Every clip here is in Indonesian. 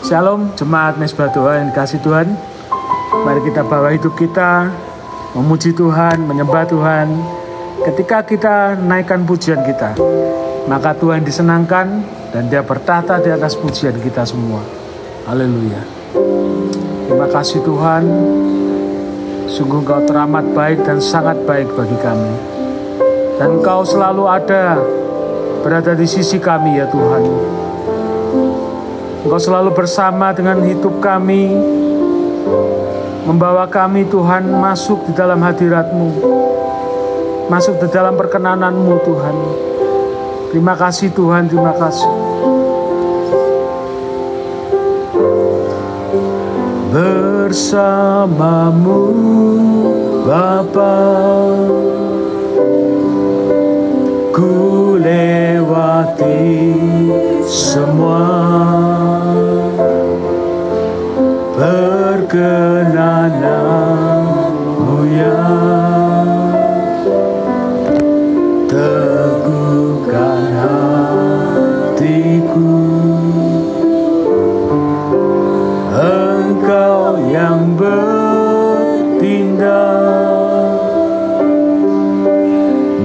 Shalom jemaat Mesbah Doa yang dikasih Tuhan. Mari kita bawa hidup kita memuji Tuhan, menyembah Tuhan. Ketika kita naikkan pujian kita, maka Tuhan disenangkan dan Dia bertahta di atas pujian kita semua. Haleluya. Terima kasih Tuhan. Sungguh Engkau teramat baik dan sangat baik bagi kami. Dan Engkau selalu berada di sisi kami ya Tuhan. Engkau selalu bersama dengan hidup kami, membawa kami Tuhan masuk di dalam hadirat-Mu, masuk di dalam perkenanan-Mu Tuhan. Terima kasih Tuhan, terima kasih. Bersama-Mu Bapa, ku lewati semua perkenanan-Mu ya. Teguhkan hatiku, Engkau yang bertindak,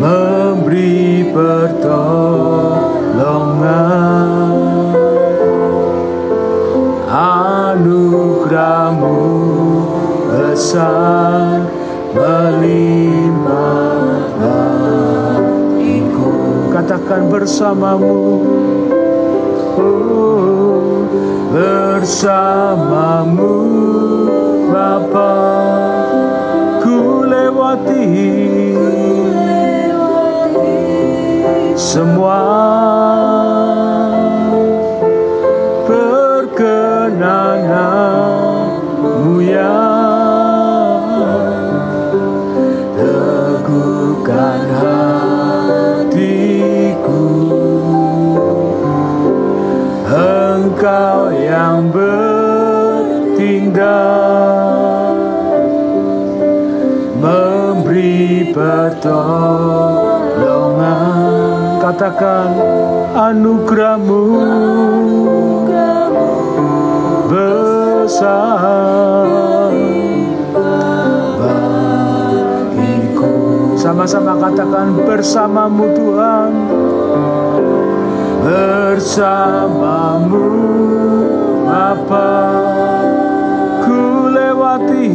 memberi pertolongan, anugerah-Mu besar melimpah bagiku. Katakan bersama-Mu, oh, bersama-Mu Bapa, ku lewati semua perkenanan-Mu ya. Teguhkan hatiku, Engkau yang bertindak, memberi pertolongan. Katakan anugerah-Mu besar bagiku. Sama-sama katakan bersama-Mu Tuhan, bersama-Mu Bapa, ku lewati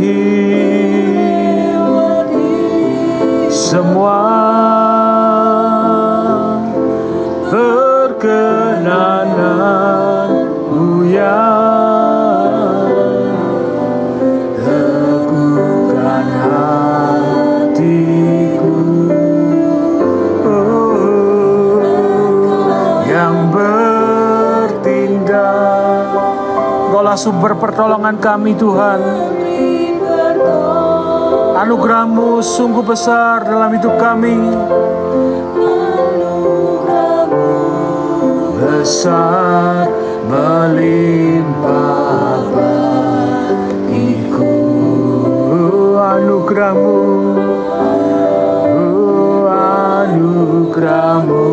semua perkenanan-Mu ya. Teguhkan hatiku, oh, yang bertindak. Engkaulah sumber pertolongan kami Tuhan. Anugerah-Mu sungguh besar dalam hidup kami. Besar melimpah bagiku. Anugerah-Mu, anugerah-Mu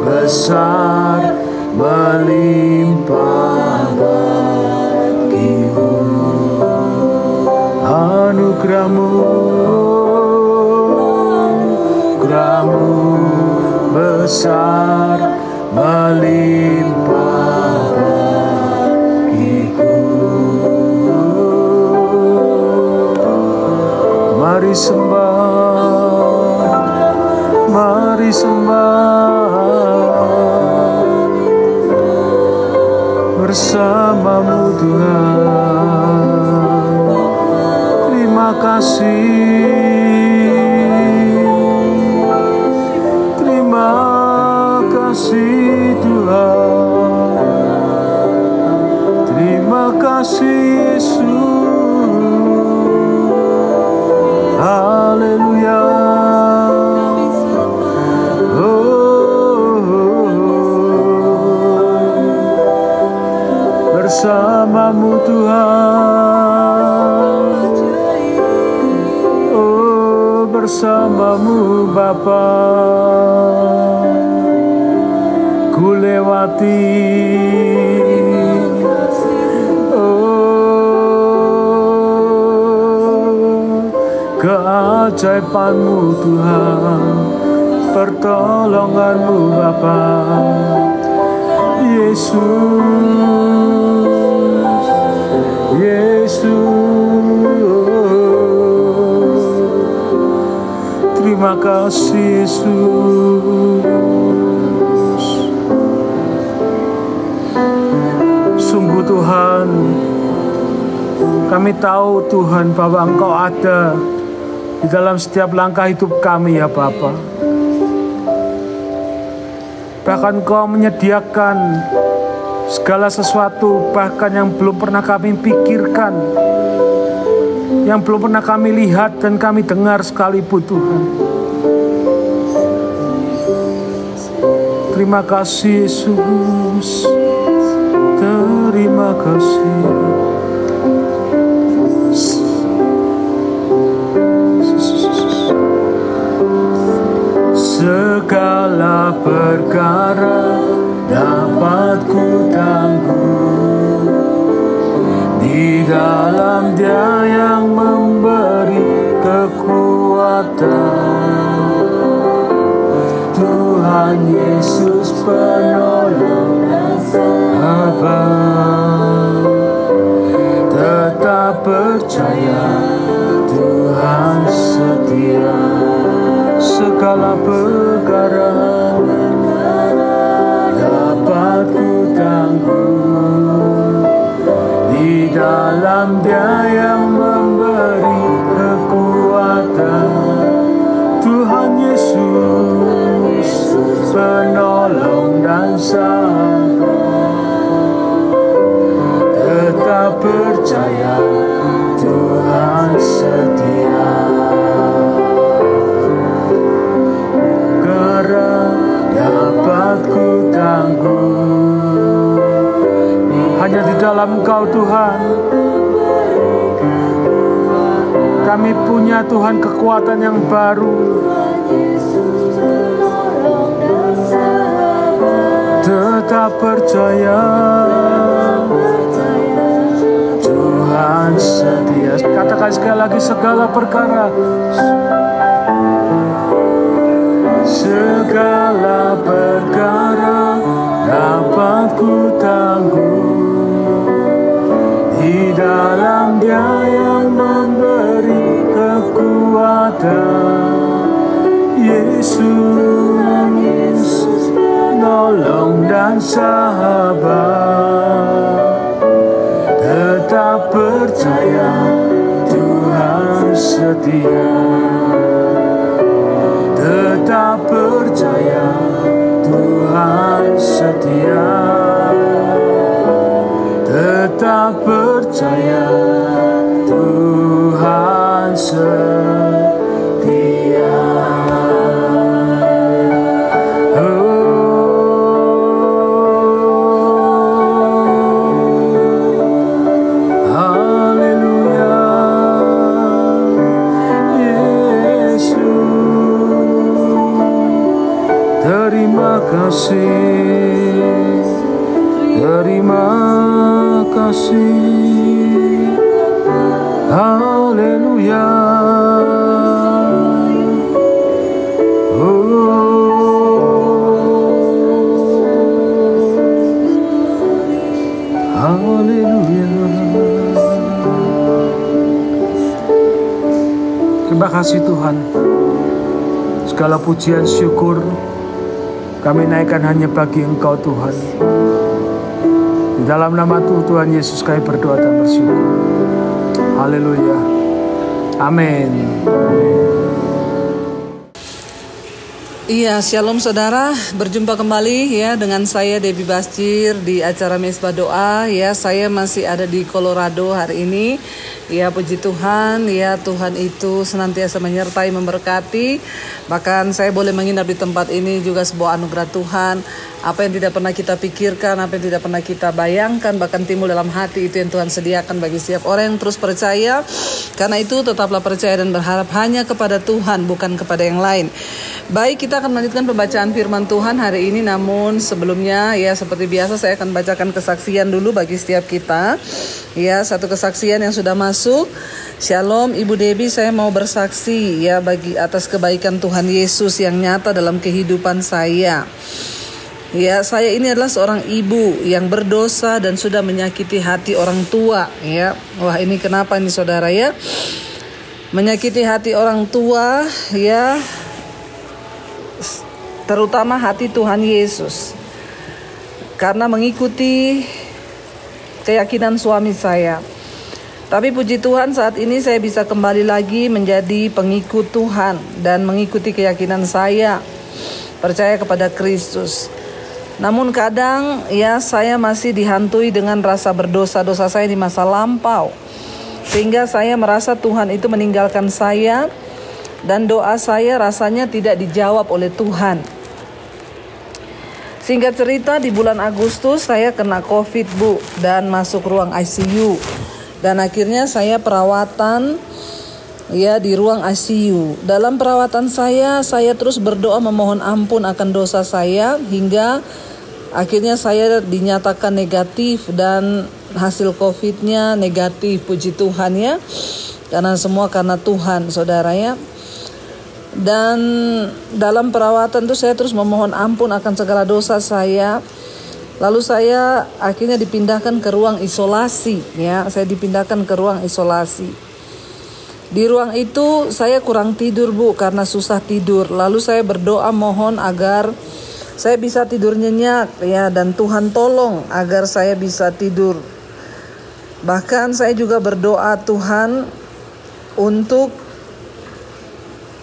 besar melimpah bagiku. Anugerah-Mu, anugerah-Mu besar melimpah bagiku. Mari sembah, mari sembah, bersama-Mu Tuhan. Terima kasih, terima kasih Tuhan. Terima kasih Yesus. Haleluya. Bersama-Mu Tuhan, oh bersama-Mu Bapa, ku lewati keajaiban-Mu Tuhan, pertolongan-Mu Bapa. Yesus, Yesus, terima kasih Yesus. Sungguh Tuhan, kami tahu Tuhan bahwa Engkau ada di dalam setiap langkah hidup kami ya Bapa. Bahkan Engkau menyediakan segala sesuatu, bahkan yang belum pernah kami pikirkan, yang belum pernah kami lihat dan kami dengar sekalipun Tuhan. Terima kasih Yesus, terima kasih. Segala perkara dapat ku tangguh di dalam Dia yang memberi kekuatan. Tuhan Yesus penolong dan sahabat, tetap percaya Tuhan setia. Segala perkara dapat ku tangguh di dalam Dia yang memberi kekuatan. Tuhan Yesus penolong dan sahabat, tetap percaya Tuhan setia. Dapat ku tangguh hanya di dalam Engkau Tuhan. Kami punya Tuhan kekuatan yang baru. Tetap percaya Tuhan setia. Katakan sekali lagi, segala perkara, segala perkara dapat ku tangguh di dalam Dia yang memberi kekuatan. Yesus penolong dan sahabat, tetap percaya Tuhan setia. Tetap percaya Tuhan setia. Tetap percaya Tuhan setia. Terima kasih, haleluya. Haleluya. Terima kasih Tuhan. Segala pujian syukur kami naikkan hanya bagi Engkau Tuhan. Di dalam nama Tuhan Yesus kami berdoa dan bersyukur. Haleluya. Amin. Iya, shalom saudara, berjumpa kembali ya dengan saya Debbie Basjir di acara Mesbah Doa ya. Saya masih ada di Colorado hari ini. Ya, puji Tuhan, ya Tuhan itu senantiasa menyertai, memberkati. Bahkan saya boleh menginap di tempat ini juga sebuah anugerah Tuhan. Apa yang tidak pernah kita pikirkan, apa yang tidak pernah kita bayangkan, bahkan timbul dalam hati, itu yang Tuhan sediakan bagi setiap orang yang terus percaya. Karena itu tetaplah percaya dan berharap hanya kepada Tuhan, bukan kepada yang lain. Baik, kita kita akan melanjutkan pembacaan firman Tuhan hari ini. Namun sebelumnya ya seperti biasa saya akan bacakan kesaksian dulu bagi setiap kita. Ya, satu kesaksian yang sudah masuk. Shalom Ibu Debbie, saya mau bersaksi ya bagi atas kebaikan Tuhan Yesus yang nyata dalam kehidupan saya. Ya, saya ini adalah seorang ibu yang berdosa dan sudah menyakiti hati orang tua ya. Wah, ini kenapa ini saudara ya? Menyakiti hati orang tua ya, terutama hati Tuhan Yesus, karena mengikuti keyakinan suami saya. Tapi puji Tuhan saat ini saya bisa kembali lagi menjadi pengikut Tuhan dan mengikuti keyakinan saya, percaya kepada Kristus. Namun kadang ya saya masih dihantui dengan rasa berdosa-dosa saya di masa lampau, sehingga saya merasa Tuhan itu meninggalkan saya dan doa saya rasanya tidak dijawab oleh Tuhan. Singkat cerita, di bulan Agustus saya kena COVID, Bu, dan masuk ruang ICU. Dan akhirnya saya perawatan ya di ruang ICU. Dalam perawatan saya terus berdoa memohon ampun akan dosa saya hingga akhirnya saya dinyatakan negatif dan hasil COVID-nya negatif, puji Tuhan ya. Karena semua karena Tuhan, saudara ya. Dan dalam perawatan itu saya terus memohon ampun akan segala dosa saya. Lalu saya akhirnya dipindahkan ke ruang isolasi ya. Saya dipindahkan ke ruang isolasi. Di ruang itu saya kurang tidur, Bu, karena susah tidur. Lalu saya berdoa mohon agar saya bisa tidur nyenyak ya, dan Tuhan tolong agar saya bisa tidur. Bahkan saya juga berdoa Tuhan untuk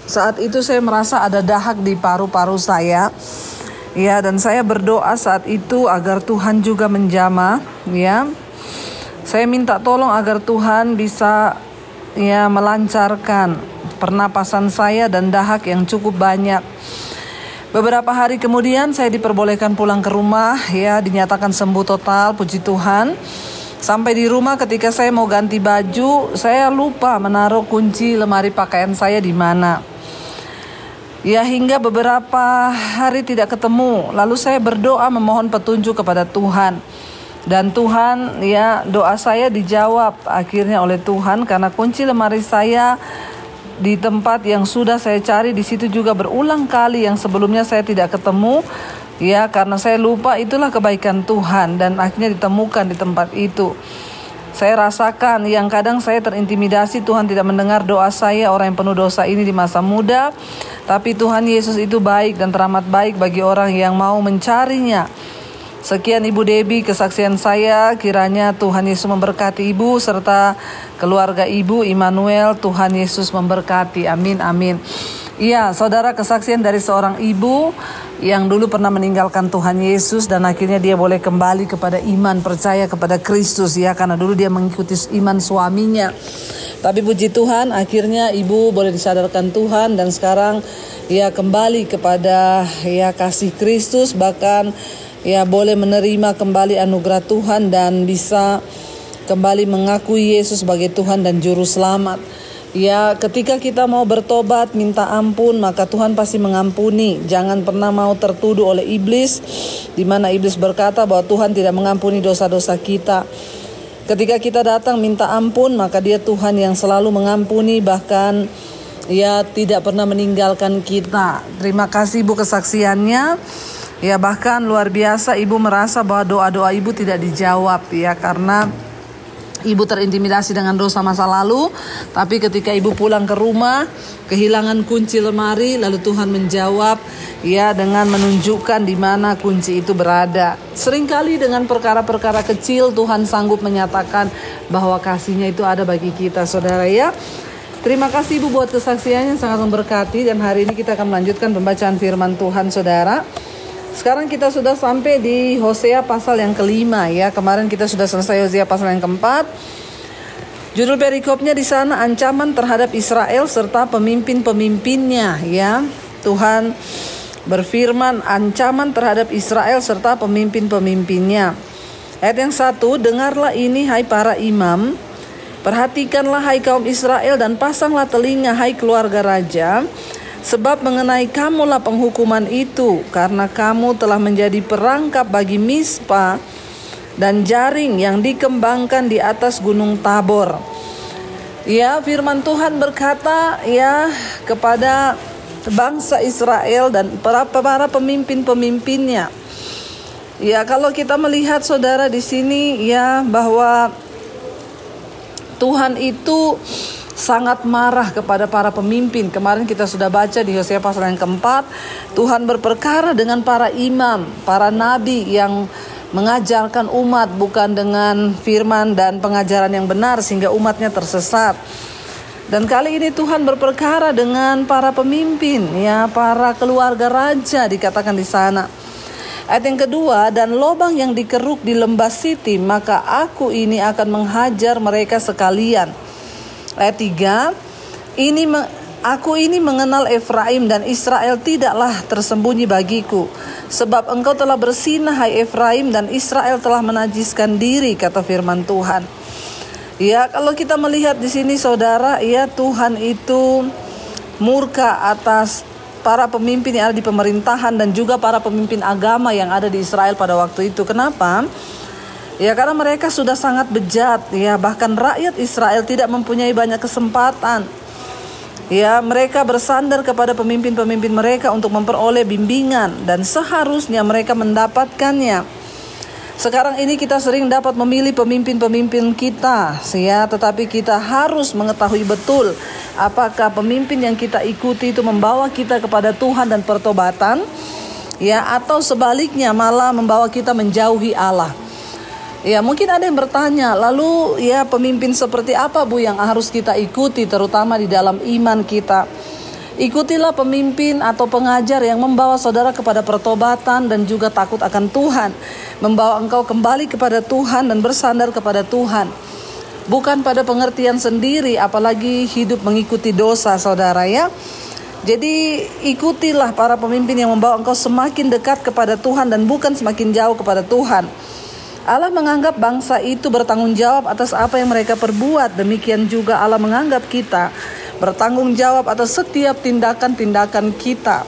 saat itu saya merasa ada dahak di paru-paru saya. Ya, dan saya berdoa saat itu agar Tuhan juga menjamah ya. Saya minta tolong agar Tuhan bisa ya melancarkan pernapasan saya dan dahak yang cukup banyak. Beberapa hari kemudian saya diperbolehkan pulang ke rumah ya, dinyatakan sembuh total, puji Tuhan. Sampai di rumah ketika saya mau ganti baju, saya lupa menaruh kunci lemari pakaian saya di mana. Ya, hingga beberapa hari tidak ketemu. Lalu saya berdoa memohon petunjuk kepada Tuhan. Dan Tuhan ya, doa saya dijawab akhirnya oleh Tuhan, karena kunci lemari saya di tempat yang sudah saya cari di situ juga berulang kali yang sebelumnya saya tidak ketemu. Ya, karena saya lupa, itulah kebaikan Tuhan dan akhirnya ditemukan di tempat itu. Saya rasakan yang kadang saya terintimidasi, Tuhan tidak mendengar doa saya, orang yang penuh dosa ini di masa muda. Tapi Tuhan Yesus itu baik dan teramat baik bagi orang yang mau mencarinya. Sekian Ibu Debbie kesaksian saya, kiranya Tuhan Yesus memberkati Ibu serta keluarga Ibu Immanuel. Tuhan Yesus memberkati, amin amin. Iya, saudara, kesaksian dari seorang ibu yang dulu pernah meninggalkan Tuhan Yesus dan akhirnya dia boleh kembali kepada iman, percaya kepada Kristus ya, karena dulu dia mengikuti iman suaminya. Tapi puji Tuhan akhirnya ibu boleh disadarkan Tuhan dan sekarang ya kembali kepada ya kasih Kristus, bahkan ya boleh menerima kembali anugerah Tuhan dan bisa kembali mengakui Yesus sebagai Tuhan dan Juru Selamat. Ya, ketika kita mau bertobat, minta ampun, maka Tuhan pasti mengampuni. Jangan pernah mau tertuduh oleh iblis, di mana iblis berkata bahwa Tuhan tidak mengampuni dosa-dosa kita. Ketika kita datang minta ampun, maka Dia Tuhan yang selalu mengampuni, bahkan ya tidak pernah meninggalkan kita. Terima kasih Ibu kesaksiannya. Ya, bahkan luar biasa Ibu merasa bahwa doa-doa Ibu tidak dijawab ya, karena Ibu terintimidasi dengan dosa masa lalu. Tapi ketika Ibu pulang ke rumah, kehilangan kunci lemari, lalu Tuhan menjawab ya dengan menunjukkan di mana kunci itu berada. Seringkali dengan perkara-perkara kecil Tuhan sanggup menyatakan bahwa kasih-Nya itu ada bagi kita, saudara ya. Terima kasih Ibu buat kesaksiannya, sangat memberkati. Dan hari ini kita akan melanjutkan pembacaan firman Tuhan, saudara. Sekarang kita sudah sampai di Hosea pasal yang kelima ya. Kemarin kita sudah selesai Hosea pasal yang keempat. Judul perikopnya di sana ancaman terhadap Israel serta pemimpin-pemimpinnya ya. Tuhan berfirman ancaman terhadap Israel serta pemimpin-pemimpinnya. Ayat yang 1, dengarlah ini hai para imam, perhatikanlah hai kaum Israel dan pasanglah telinga hai keluarga raja. Sebab mengenai kamulah penghukuman itu, karena kamu telah menjadi perangkap bagi Mispa dan jaring yang dikembangkan di atas gunung Tabor. Ya, firman Tuhan berkata ya kepada bangsa Israel dan para pemimpin-pemimpinnya. Ya, kalau kita melihat saudara di sini ya bahwa Tuhan itu sangat marah kepada para pemimpin. Kemarin kita sudah baca di Hosea pasal yang keempat, Tuhan berperkara dengan para imam, para nabi yang mengajarkan umat bukan dengan firman dan pengajaran yang benar sehingga umatnya tersesat. Dan kali ini Tuhan berperkara dengan para pemimpin, ya, para keluarga raja dikatakan di sana. Ayat yang kedua, dan lobang yang dikeruk di lembah Sitim, maka aku ini akan menghajar mereka sekalian. Ayat 3, aku ini mengenal Efraim dan Israel tidaklah tersembunyi bagiku. Sebab engkau telah bersinah hai Efraim dan Israel telah menajiskan diri, kata firman Tuhan. Ya, kalau kita melihat di sini saudara, ya Tuhan itu murka atas para pemimpin yang ada di pemerintahan dan juga para pemimpin agama yang ada di Israel pada waktu itu. Kenapa? Ya karena mereka sudah sangat bejat, ya bahkan rakyat Israel tidak mempunyai banyak kesempatan. Ya, mereka bersandar kepada pemimpin-pemimpin mereka untuk memperoleh bimbingan dan seharusnya mereka mendapatkannya. Sekarang ini kita sering dapat memilih pemimpin-pemimpin kita, ya, tetapi kita harus mengetahui betul apakah pemimpin yang kita ikuti itu membawa kita kepada Tuhan dan pertobatan, ya, atau sebaliknya malah membawa kita menjauhi Allah. Ya, mungkin ada yang bertanya, lalu ya pemimpin seperti apa Bu yang harus kita ikuti terutama di dalam iman kita? Ikutilah pemimpin atau pengajar yang membawa saudara kepada pertobatan dan juga takut akan Tuhan, membawa engkau kembali kepada Tuhan dan bersandar kepada Tuhan. Bukan pada pengertian sendiri, apalagi hidup mengikuti dosa saudara ya. Jadi ikutilah para pemimpin yang membawa engkau semakin dekat kepada Tuhan dan bukan semakin jauh kepada Tuhan. Allah menganggap bangsa itu bertanggung jawab atas apa yang mereka perbuat. Demikian juga Allah menganggap kita bertanggung jawab atas setiap tindakan-tindakan kita.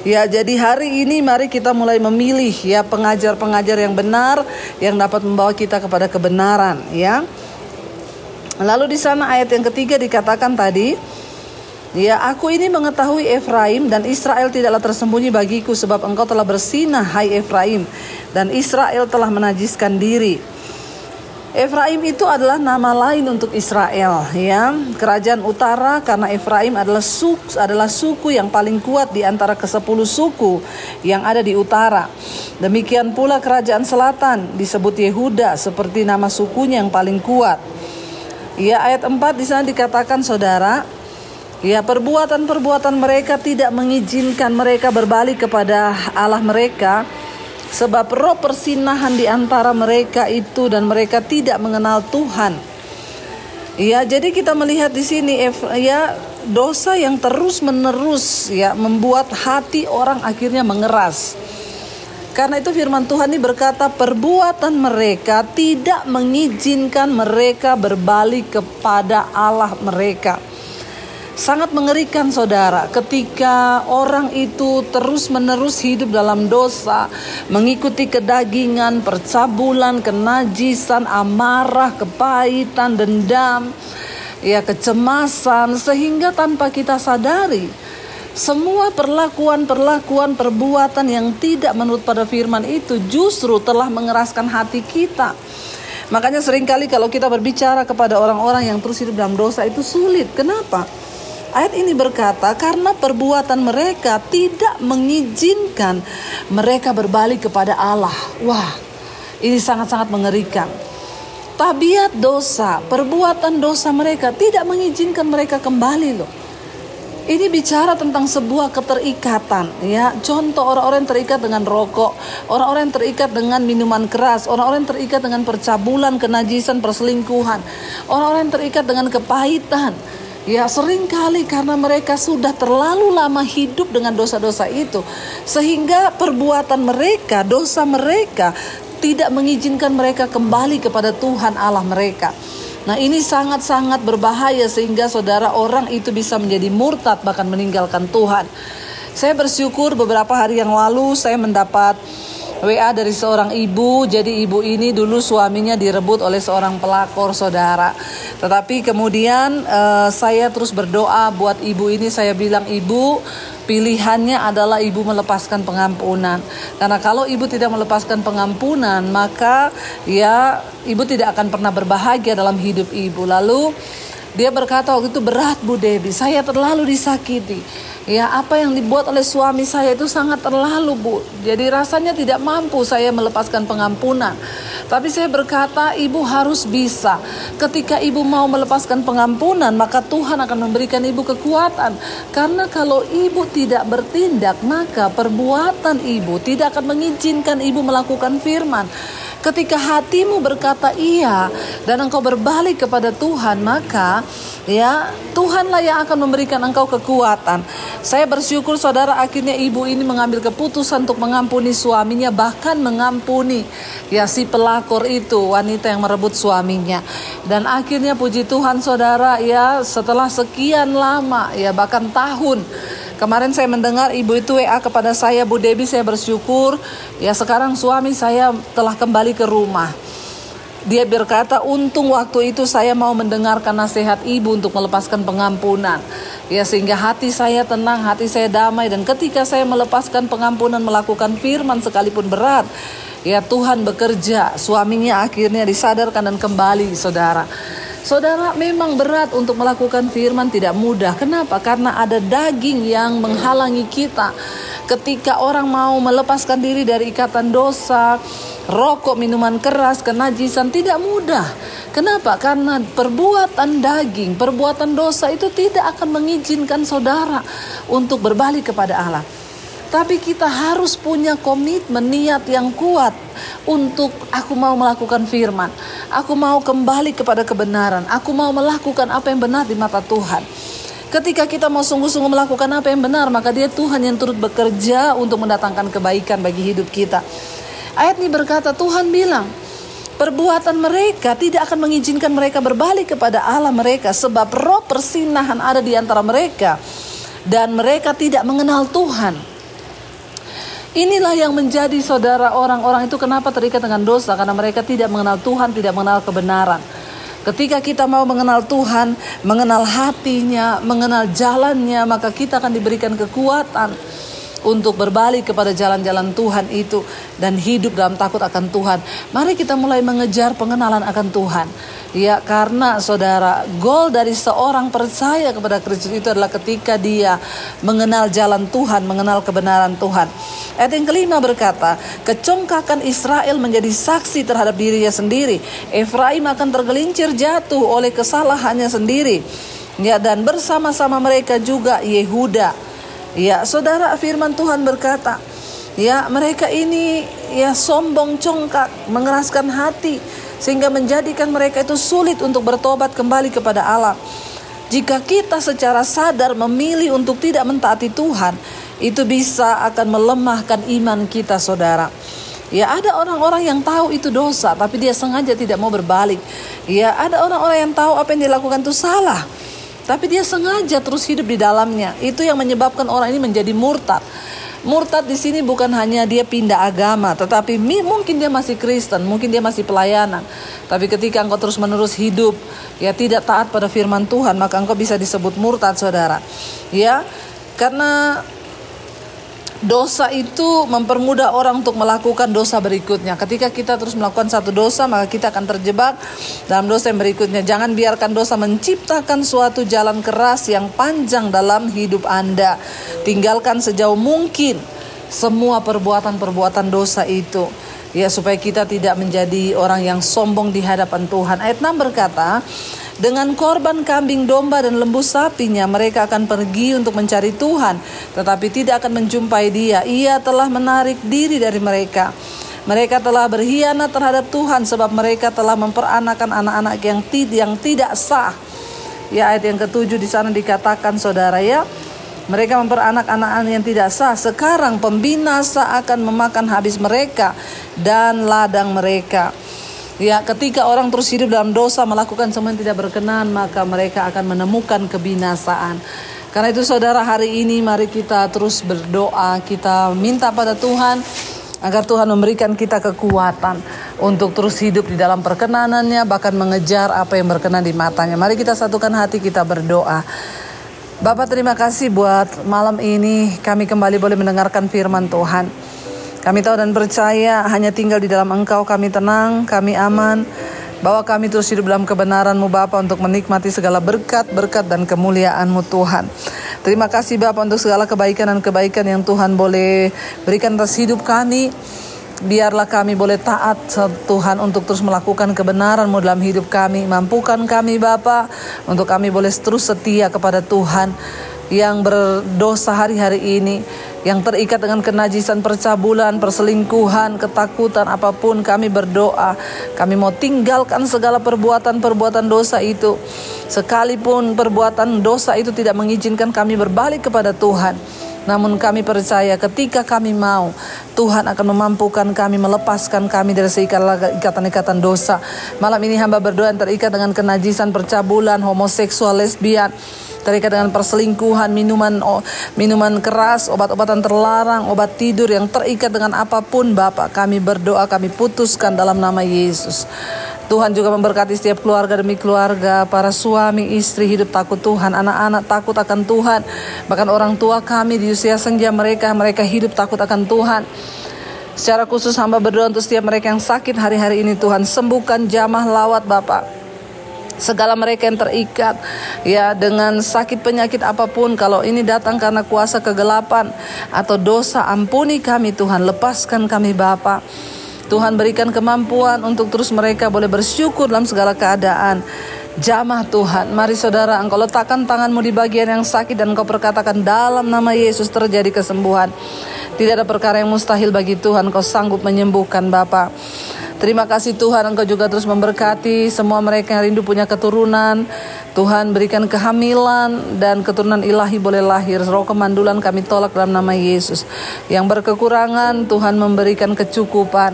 Ya, jadi hari ini mari kita mulai memilih ya pengajar-pengajar yang benar yang dapat membawa kita kepada kebenaran ya. Lalu di sana ayat yang ketiga dikatakan tadi, ya, aku ini mengetahui Efraim dan Israel tidaklah tersembunyi bagiku, sebab engkau telah bersinah hai Efraim dan Israel telah menajiskan diri. Efraim itu adalah nama lain untuk Israel, ya, kerajaan utara, karena Efraim adalah suku yang paling kuat di antara ke-10 suku yang ada di utara. Demikian pula kerajaan selatan disebut Yehuda seperti nama sukunya yang paling kuat. Ya, ayat 4 di sana dikatakan saudara, ya, perbuatan-perbuatan mereka tidak mengizinkan mereka berbalik kepada Allah mereka, sebab roh persinahan di antara mereka itu dan mereka tidak mengenal Tuhan. Ya, jadi kita melihat di sini ya dosa yang terus-menerus ya membuat hati orang akhirnya mengeras. Karena itu firman Tuhan ini berkata perbuatan mereka tidak mengizinkan mereka berbalik kepada Allah mereka. Sangat mengerikan saudara ketika orang itu terus-menerus hidup dalam dosa, mengikuti kedagingan, percabulan, kenajisan, amarah, kepahitan, dendam, ya kecemasan, sehingga tanpa kita sadari semua perlakuan-perbuatan yang tidak menurut pada firman itu justru telah mengeraskan hati kita. Makanya seringkali kalau kita berbicara kepada orang-orang yang terus hidup dalam dosa itu sulit. Kenapa? Ayat ini berkata karena perbuatan mereka tidak mengizinkan mereka berbalik kepada Allah. Wah, ini sangat-sangat mengerikan. Tabiat dosa, perbuatan dosa mereka tidak mengizinkan mereka kembali loh. Ini bicara tentang sebuah keterikatan ya. Contoh orang-orang yang terikat dengan rokok, orang-orang yang terikat dengan minuman keras, orang-orang yang terikat dengan percabulan, kenajisan, perselingkuhan, orang-orang yang terikat dengan kepahitan. Ya, seringkali karena mereka sudah terlalu lama hidup dengan dosa-dosa itu, sehingga perbuatan mereka, dosa mereka tidak mengizinkan mereka kembali kepada Tuhan Allah mereka. Nah, ini sangat-sangat berbahaya sehingga saudara, orang itu bisa menjadi murtad bahkan meninggalkan Tuhan. Saya bersyukur beberapa hari yang lalu saya mendapat WA dari seorang ibu. Jadi ibu ini dulu suaminya direbut oleh seorang pelakor, saudara. Tetapi kemudian saya terus berdoa buat ibu ini. Saya bilang, ibu, pilihannya adalah ibu melepaskan pengampunan. Karena kalau ibu tidak melepaskan pengampunan, maka ya ibu tidak akan pernah berbahagia dalam hidup ibu. Lalu dia berkata, waktu itu berat Bu Debbie, saya terlalu disakiti. Ya, apa yang dibuat oleh suami saya itu sangat terlalu, Bu. Jadi rasanya tidak mampu saya melepaskan pengampunan. Tapi saya berkata, ibu harus bisa. Ketika ibu mau melepaskan pengampunan, maka Tuhan akan memberikan ibu kekuatan. Karena kalau ibu tidak bertindak, maka perbuatan ibu tidak akan mengizinkan ibu melakukan firman. Ketika hatimu berkata iya dan engkau berbalik kepada Tuhan, maka ya Tuhanlah yang akan memberikan engkau kekuatan. Saya bersyukur saudara, akhirnya ibu ini mengambil keputusan untuk mengampuni suaminya, bahkan mengampuni ya si pelakor itu, wanita yang merebut suaminya. Dan akhirnya puji Tuhan saudara, ya setelah sekian lama ya bahkan tahun, kemarin saya mendengar ibu itu WA kepada saya, Bu Debbie, saya bersyukur ya sekarang suami saya telah kembali ke rumah. Dia berkata, untung waktu itu saya mau mendengarkan nasihat ibu untuk melepaskan pengampunan. Ya, sehingga hati saya tenang, hati saya damai. Dan ketika saya melepaskan pengampunan, melakukan firman sekalipun berat, ya Tuhan bekerja. Suaminya akhirnya disadarkan dan kembali, saudara. Saudara, memang berat untuk melakukan firman, tidak mudah. Kenapa? Karena ada daging yang menghalangi kita. Ketika orang mau melepaskan diri dari ikatan dosa, rokok, minuman keras, kenajisan, tidak mudah. Kenapa? Karena perbuatan daging, perbuatan dosa itu tidak akan mengizinkan saudara untuk berbalik kepada Allah. Tapi kita harus punya komitmen, niat yang kuat untuk aku mau melakukan firman. Aku mau kembali kepada kebenaran. Aku mau melakukan apa yang benar di mata Tuhan. Ketika kita mau sungguh-sungguh melakukan apa yang benar, maka dia Tuhan yang turut bekerja untuk mendatangkan kebaikan bagi hidup kita. Ayat ini berkata, Tuhan bilang, perbuatan mereka tidak akan mengizinkan mereka berbalik kepada Allah mereka, sebab roh persinahan ada di antara mereka dan mereka tidak mengenal Tuhan. Inilah yang menjadi saudara orang-orang itu kenapa terikat dengan dosa, karena mereka tidak mengenal Tuhan, tidak mengenal kebenaran. Ketika kita mau mengenal Tuhan, mengenal hatinya, mengenal jalannya, maka kita akan diberikan kekuatan untuk berbalik kepada jalan-jalan Tuhan itu dan hidup dalam takut akan Tuhan. Mari kita mulai mengejar pengenalan akan Tuhan. Ya, karena saudara, goal dari seorang percaya kepada Kristus itu adalah ketika dia mengenal jalan Tuhan, mengenal kebenaran Tuhan. Ayat yang kelima berkata, kecongkakan Israel menjadi saksi terhadap dirinya sendiri. Efraim akan tergelincir jatuh oleh kesalahannya sendiri. Ya, dan bersama-sama mereka juga Yehuda. Ya, saudara, firman Tuhan berkata, ya mereka ini ya sombong, congkak, mengeraskan hati, sehingga menjadikan mereka itu sulit untuk bertobat kembali kepada Allah. Jika kita secara sadar memilih untuk tidak mentaati Tuhan, itu bisa akan melemahkan iman kita, saudara. Ya, ada orang-orang yang tahu itu dosa, tapi dia sengaja tidak mau berbalik. Ya, ada orang-orang yang tahu apa yang dilakukan itu salah, tapi dia sengaja terus hidup di dalamnya. Itu yang menyebabkan orang ini menjadi murtad. Murtad di sini bukan hanya dia pindah agama, tetapi mungkin dia masih Kristen, mungkin dia masih pelayanan. Tapi ketika engkau terus-menerus hidup, ya tidak taat pada firman Tuhan, maka engkau bisa disebut murtad, saudara. Ya, karena dosa itu mempermudah orang untuk melakukan dosa berikutnya. Ketika kita terus melakukan satu dosa, maka kita akan terjebak dalam dosa yang berikutnya. Jangan biarkan dosa menciptakan suatu jalan keras yang panjang dalam hidup Anda. Tinggalkan sejauh mungkin semua perbuatan-perbuatan dosa itu, ya, supaya kita tidak menjadi orang yang sombong di hadapan Tuhan. Ayat 6 berkata, dengan korban kambing domba dan lembu sapinya mereka akan pergi untuk mencari Tuhan, tetapi tidak akan menjumpai dia. Ia telah menarik diri dari mereka. Mereka telah berkhianat terhadap Tuhan, sebab mereka telah memperanakan anak-anak yang tidak sah. Ya, ayat yang ke-7 di sana dikatakan, saudara, ya, mereka memperanak anak-anak yang tidak sah. Sekarang pembinasa akan memakan habis mereka dan ladang mereka. Ya, ketika orang terus hidup dalam dosa, melakukan semua yang tidak berkenan, maka mereka akan menemukan kebinasaan. Karena itu saudara, hari ini mari kita terus berdoa, kita minta pada Tuhan agar Tuhan memberikan kita kekuatan untuk terus hidup di dalam perkenanannya, bahkan mengejar apa yang berkenan di matanya. Mari kita satukan hati, kita berdoa. Bapa, terima kasih buat malam ini kami kembali boleh mendengarkan firman Tuhan. Kami tahu dan percaya hanya tinggal di dalam Engkau kami tenang, kami aman, bahwa kami terus hidup dalam kebenaran-Mu Bapa untuk menikmati segala berkat-berkat dan kemuliaan-Mu Tuhan. Terima kasih Bapa untuk segala kebaikan dan kebaikan yang Tuhan boleh berikan atas hidup kami. Biarlah kami boleh taat Tuhan untuk terus melakukan kebenaran-Mu dalam hidup kami. Mampukan kami Bapa untuk kami boleh terus setia kepada Tuhan yang berdosa hari-hari ini, yang terikat dengan kenajisan, percabulan, perselingkuhan, ketakutan, apapun kami berdoa. Kami mau tinggalkan segala perbuatan-perbuatan dosa itu. Sekalipun perbuatan dosa itu tidak mengizinkan kami berbalik kepada Tuhan, namun kami percaya ketika kami mau, Tuhan akan memampukan kami, melepaskan kami dari ikatan-ikatan dosa. Malam ini hamba berdoa yang terikat dengan kenajisan, percabulan, homoseksual, lesbian, terikat dengan perselingkuhan, minuman keras, obat-obatan terlarang, obat tidur, yang terikat dengan apapun Bapak, kami berdoa, kami putuskan dalam nama Yesus. Tuhan juga memberkati setiap keluarga demi keluarga, para suami, istri hidup takut Tuhan, anak-anak takut akan Tuhan, bahkan orang tua kami di usia senja mereka hidup takut akan Tuhan. Secara khusus hamba berdoa untuk setiap mereka yang sakit hari-hari ini, Tuhan sembuhkan, jamah lawat Bapak. Segala mereka yang terikat ya dengan sakit penyakit apapun, kalau ini datang karena kuasa kegelapan atau dosa, ampuni kami Tuhan, lepaskan kami Bapa. Tuhan berikan kemampuan untuk terus mereka boleh bersyukur dalam segala keadaan. Jamah Tuhan, mari saudara, Engkau letakkan tangan-Mu di bagian yang sakit dan Engkau perkatakan dalam nama Yesus terjadi kesembuhan. Tidak ada perkara yang mustahil bagi Tuhan, Engkau sanggup menyembuhkan Bapa. Terima kasih Tuhan, Engkau juga terus memberkati semua mereka yang rindu punya keturunan. Tuhan berikan kehamilan dan keturunan ilahi boleh lahir. Roh kemandulan kami tolak dalam nama Yesus. Yang berkekurangan Tuhan memberikan kecukupan.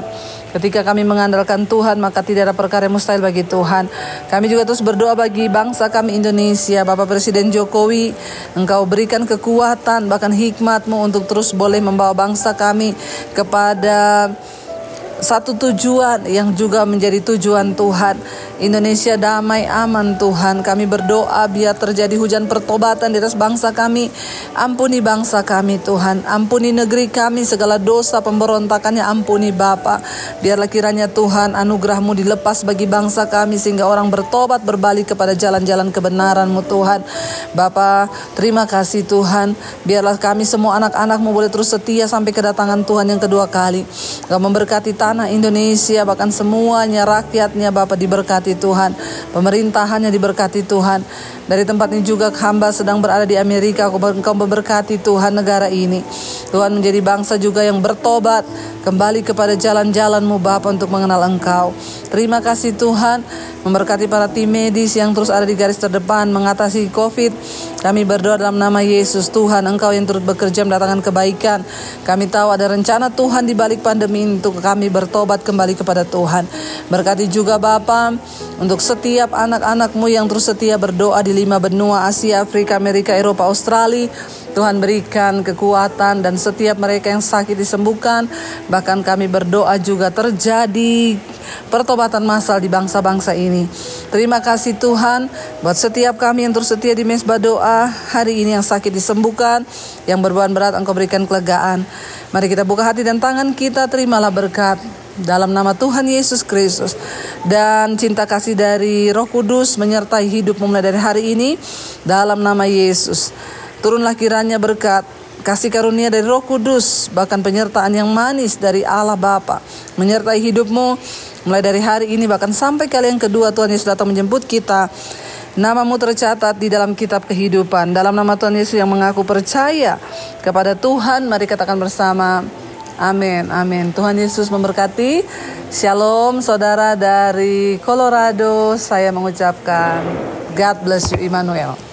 Ketika kami mengandalkan Tuhan, maka tidak ada perkara yang mustahil bagi Tuhan. Kami juga terus berdoa bagi bangsa kami Indonesia. Bapak Presiden Jokowi, Engkau berikan kekuatan bahkan hikmat-Mu untuk terus boleh membawa bangsa kami kepada satu tujuan yang juga menjadi tujuan Tuhan. Indonesia damai, aman Tuhan. Kami berdoa biar terjadi hujan pertobatan di atas bangsa kami. Ampuni bangsa kami Tuhan. Ampuni negeri kami, segala dosa pemberontakannya ampuni Bapa. Biarlah kiranya Tuhan anugerah-Mu dilepas bagi bangsa kami, sehingga orang bertobat berbalik kepada jalan-jalan kebenaran-Mu Tuhan. Bapa, terima kasih Tuhan. Biarlah kami semua anak-anak-Mu boleh terus setia sampai kedatangan Tuhan yang kedua kali. Engkau memberkati tanah Indonesia, bahkan semuanya rakyatnya Bapa diberkati Tuhan, pemerintahannya diberkati Tuhan. Dari tempat ini juga hamba sedang berada di Amerika, Engkau memberkati Tuhan negara ini. Tuhan menjadi bangsa juga yang bertobat kembali kepada jalan-jalan-Mu Bapa untuk mengenal Engkau. Terima kasih Tuhan, memberkati para tim medis yang terus ada di garis terdepan mengatasi COVID. Kami berdoa dalam nama Yesus. Tuhan, Engkau yang turut bekerja mendatangkan kebaikan. Kami tahu ada rencana Tuhan di balik pandemi ini untuk kami bertobat kembali kepada Tuhan. Berkati juga Bapa untuk setiap anak-anak-Mu yang terus setia berdoa di 5 benua, Asia, Afrika, Amerika, Eropa, Australia. Tuhan berikan kekuatan dan setiap mereka yang sakit disembuhkan. Bahkan kami berdoa juga terjadi pertobatan massal di bangsa-bangsa ini. Terima kasih Tuhan buat setiap kami yang terus setia di Mesbah Doa. Hari ini yang sakit disembuhkan, yang berbeban berat Engkau berikan kelegaan. Mari kita buka hati dan tangan kita, terimalah berkat dalam nama Tuhan Yesus Kristus. Dan cinta kasih dari Roh Kudus menyertai hidupmu mulai dari hari ini dalam nama Yesus. Turunlah kiranya berkat, kasih karunia dari Roh Kudus, bahkan penyertaan yang manis dari Allah Bapa menyertai hidupmu mulai dari hari ini bahkan sampai kali yang kedua Tuhan Yesus datang menjemput kita. Namamu tercatat di dalam kitab kehidupan. Dalam nama Tuhan Yesus yang mengaku percaya kepada Tuhan, mari katakan bersama, amin, amin. Tuhan Yesus memberkati. Shalom saudara dari Colorado. Saya mengucapkan God bless you, Immanuel.